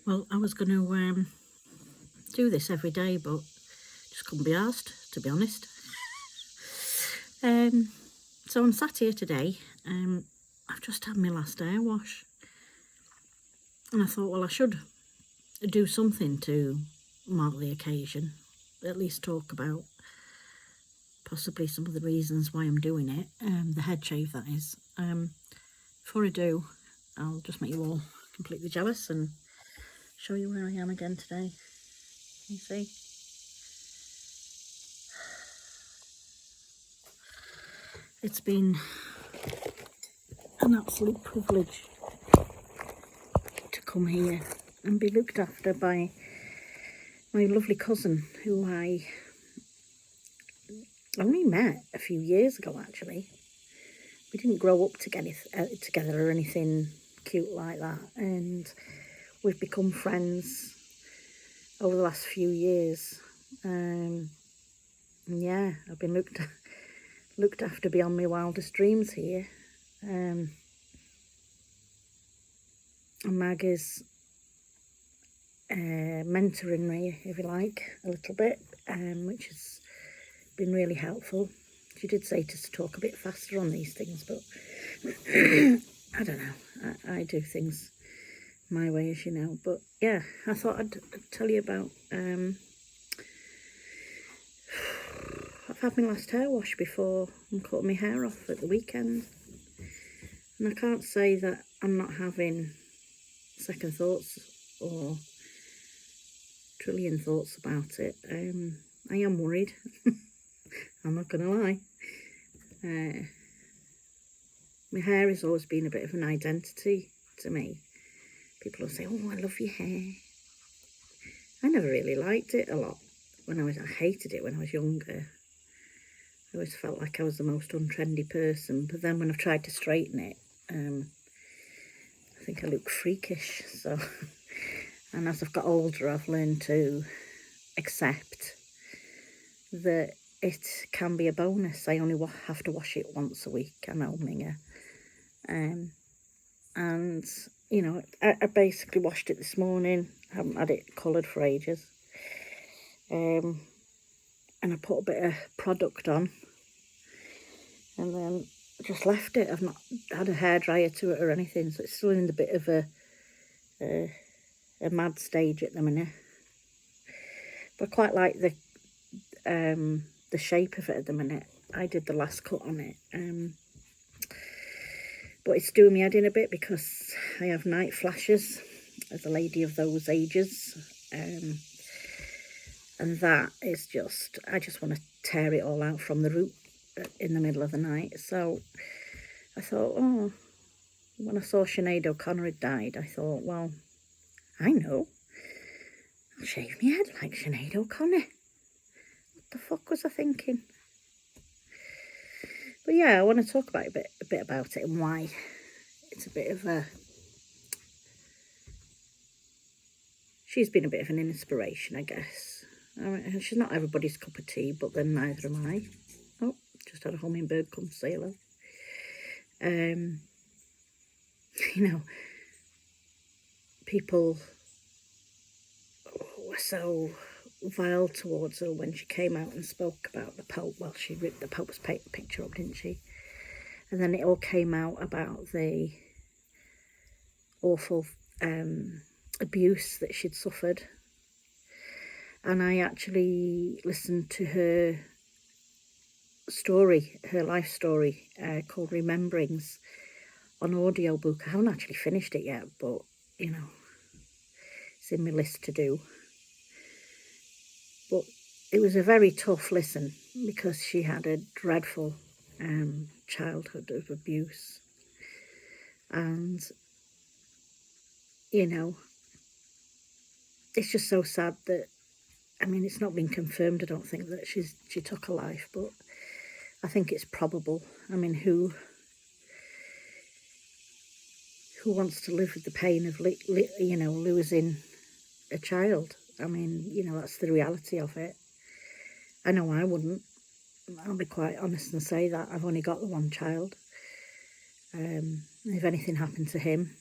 Well, I was going to do this every day, but just couldn't be asked, to be honest. So I'm sat here today. I've just had my last air wash, and I thought, well, I should do something to mark the occasion, at least talk about possibly some of the reasons why I'm doing it. The head shave, that is. Before I do, I'll just make you all completely jealous and show you where I am again today. You see? It's been an absolute privilege to come here and be looked after by my lovely cousin, who I only met a few years ago, actually. We didn't grow up together or anything cute like that, and we've become friends over the last few years. Yeah, I've been looked after beyond my wildest dreams here. And Mag is mentoring me, if you like, a little bit, which has been really helpful. She did say to talk a bit faster on these things, but I don't know. I do things my way, as you know. But yeah, I thought I'd tell you about. I've had my last hair wash before and cut my hair off at the weekend, and I can't say that I'm not having second thoughts or trillion thoughts about it. I am worried. I'm not gonna lie. My hair has always been a bit of an identity to me. People will say, "Oh, I love your hair." I never really liked it a lot when I hated it when I was younger. I always felt like I was the most untrendy person. But then when I've tried to straighten it, I think I look freakish. So, and as I've got older, I've learned to accept that it can be a bonus. I only have to wash it once a week. I'm owning it. And, you know, I basically washed it this morning. I haven't had it coloured for ages. And I put a bit of product on. And then just left it. I've not had a hairdryer to it or anything. So it's still in the bit of a mad stage at the minute. But I quite like the shape of it at the minute. I did the last cut on it. But it's doing me head in a bit because I have night flashes as a lady of those ages. And that is just, I just want to tear it all out from the root in the middle of the night. So I thought, oh, when I saw Sinead O'Connor had died, I thought, well, I know. I'll shave my head like Sinead O'Connor. What the fuck was I thinking? But yeah, I want to talk about a bit about it and why it's a bit of a... She's been a bit of an inspiration, I guess. I mean, she's not everybody's cup of tea, but then neither am I. Oh, just had a hummingbird come say hello. You know, people were so vile towards her when she came out and spoke about the Pope. Well, she ripped the Pope's picture up, didn't she? And then it all came out about the awful abuse that she'd suffered. And I actually listened to her story, her life story, called Rememberings, on audiobook. I haven't actually finished it yet, but, you know, it's in my list to do. But it was a very tough listen because she had a dreadful childhood of abuse. And, you know, it's just so sad that, I mean, it's not been confirmed, I don't think, that she took a life, but I think it's probable. I mean, who wants to live with the pain of, you know, losing a child? I mean, you know, that's the reality of it. I know I wouldn't. I'll be quite honest and say that. I've only got the one child. If anything happened to him,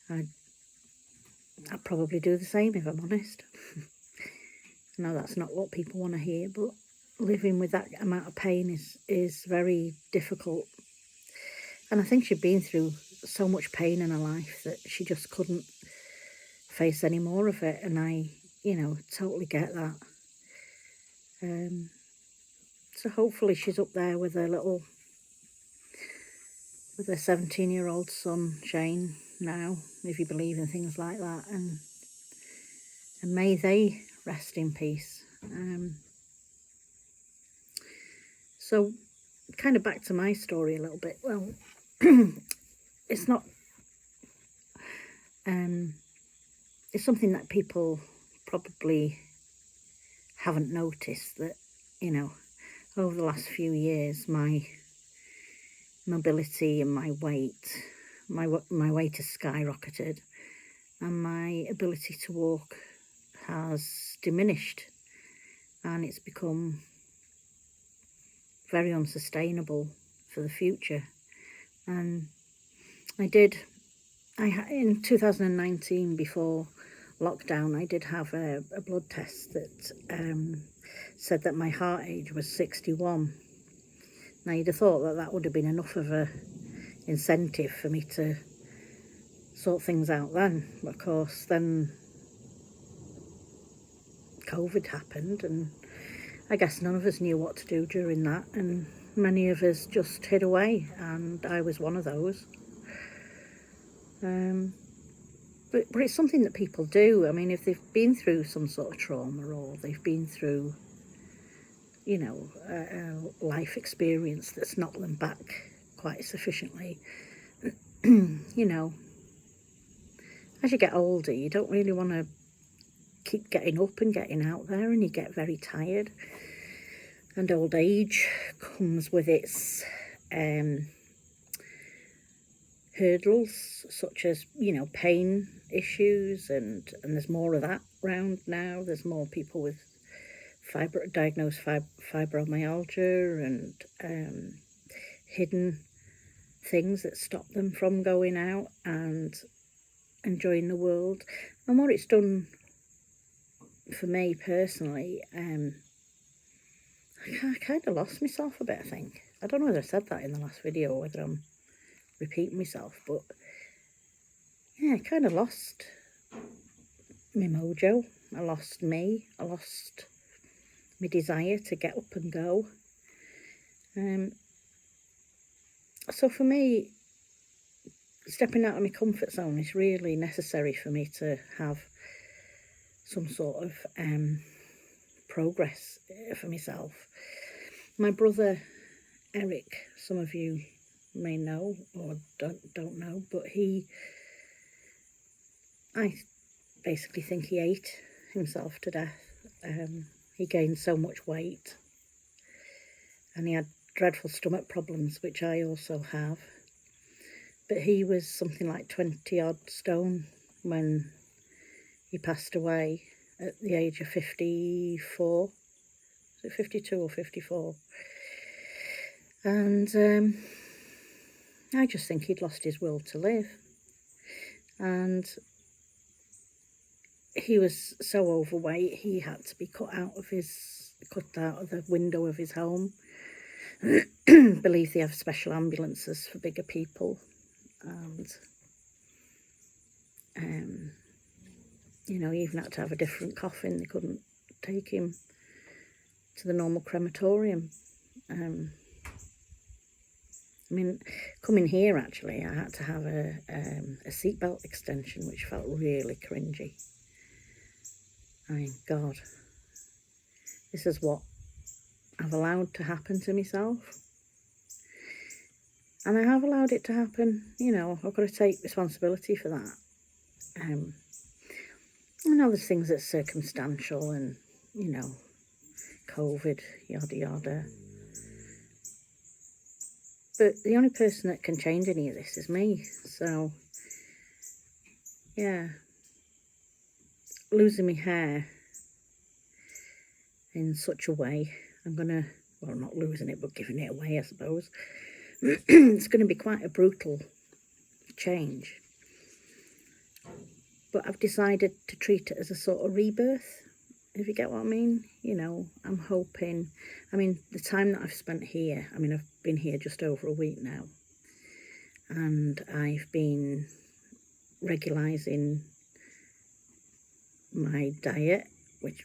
I'd I'd probably do the same if I'm honest. I know that's not what people want to hear, but living with that amount of pain is very difficult. And I think she'd been through so much pain in her life that she just couldn't face any more of it. And I, totally get that. So hopefully she's up there with her 17-year-old son, Shane, now, if you believe in things like that. And may they rest in peace. So kind of back to my story a little bit. Well, it's not, it's something that people probably haven't noticed, that, over the last few years, my mobility and my weight has skyrocketed, and my ability to walk has diminished, and it's become very unsustainable for the future. And in 2019, before lockdown, I did have a blood test that said that my heart age was 61. Now, you'd have thought that would have been enough of a incentive for me to sort things out then. But of course, then COVID happened, and I guess none of us knew what to do during that, and many of us just hid away, and I was one of those. But it's something that people do. I mean, if they've been through some sort of trauma, or they've been through, a life experience that's knocked them back quite sufficiently, as you get older, you don't really want to keep getting up and getting out there, and you get very tired. And old age comes with its hurdles, such as, pain issues, and there's more of that round now. There's more people with diagnosed fibromyalgia and hidden things that stop them from going out and enjoying the world. And what it's done for me personally, I kind of lost myself a bit, I think. I don't know whether I said that in the last video or whether I'm repeating myself, but yeah, I kind of lost my mojo. I lost me. I lost my desire to get up and go. So for me, stepping out of my comfort zone is really necessary for me to have some sort of progress for myself. My brother Eric, some of you may know or don't know, but I basically think he ate himself to death. He gained so much weight, and he had dreadful stomach problems, which I also have. But he was something like 20 odd stone when he passed away at the age of 54. Was it 52 or 54? And I just think he'd lost his will to live. And he was so overweight, he had to be cut out of the window of his home. Believe they have special ambulances for bigger people. And he even had to have a different coffin. They couldn't take him to the normal crematorium. I mean, coming here, actually, I had to have a seatbelt extension, which felt really cringy. I mean, God, this is what I've allowed to happen to myself. And I have allowed it to happen. I've got to take responsibility for that. I know there's things that's circumstantial and, COVID, yada yada. But the only person that can change any of this is me. So, yeah. Losing my hair in such a way, not losing it, but giving it away, I suppose. It's going to be quite a brutal change. but I've decided to treat it as a sort of rebirth, if you get what I mean. You know, I'm hoping, I mean, the time that I've spent here, I mean, I've been here just over a week now, and I've been regularising my diet, which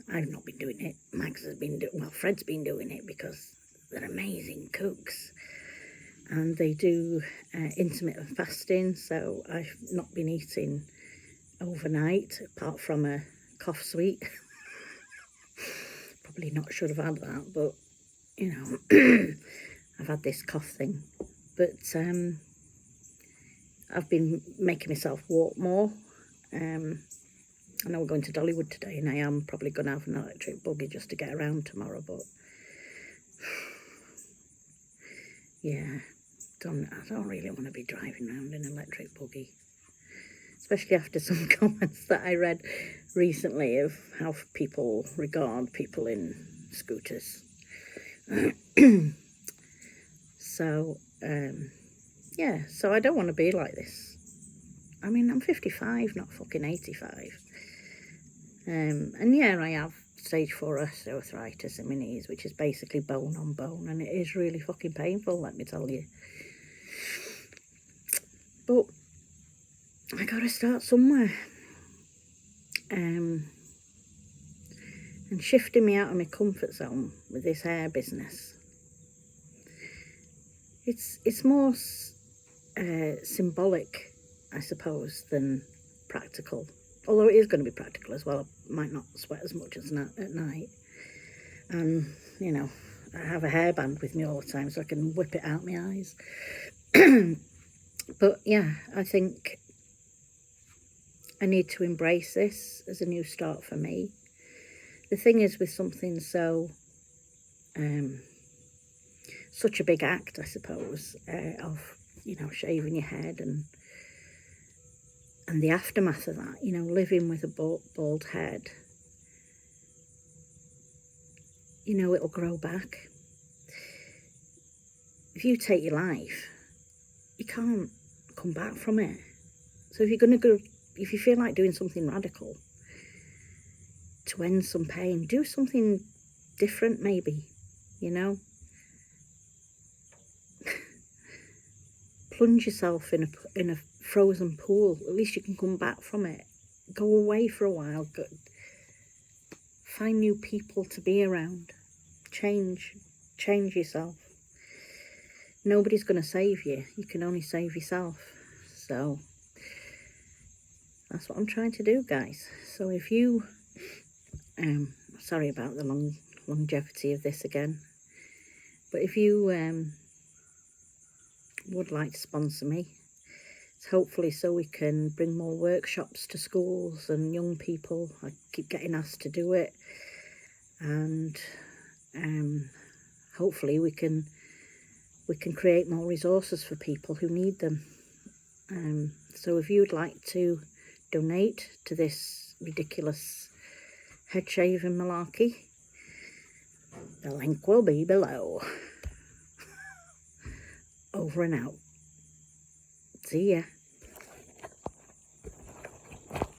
I've not been doing it. Max has been doing, well, Fred's been doing it because they're amazing cooks, and they do intermittent fasting, so I've not been eating overnight apart from a cough sweet. Probably not should have had that, but you know, I've had this cough thing. But I've been making myself walk more. I know we're going to Dollywood today, and I am probably going to have an electric buggy just to get around tomorrow, but yeah, I don't really want to be driving around in an electric buggy, especially after some comments that I read recently of how people regard people in scooters. So yeah, so I don't want to be like this. I mean, I'm 55, not fucking 85. And yeah, I have stage 4 osteoarthritis in my knees, which is basically bone on bone, and it is really fucking painful, let me tell you. But I gotta start somewhere. And shifting me out of my comfort zone with this hair business, it's more symbolic, I suppose, than practical. Although it is going to be practical as well. I might not sweat as much as at night. And, you know, I have a hairband with me all the time so I can whip it out my eyes. But yeah, I think I need to embrace this as a new start for me. The thing is, with something so, such a big act, I suppose, of, you know, shaving your head and the aftermath of that, you know, living with a bald head, you know, it'll grow back. If you take your life, you can't come back from it. So if you're going to go, if you feel like doing something radical to end some pain, do something different maybe, you know. Plunge yourself in a frozen pool. At least you can come back from it. Go away for a while. Find new people to be around. Change yourself. Nobody's going to save you. You can only save yourself. So that's what I'm trying to do, guys. So if you, sorry about the longevity of this again, but if you would like to sponsor me, it's hopefully so we can bring more workshops to schools and young people. I keep getting asked to do it, and hopefully we can create more resources for people who need them. So if you'd like to donate to this ridiculous head shaving malarkey, the link will be below. Over and out. See ya.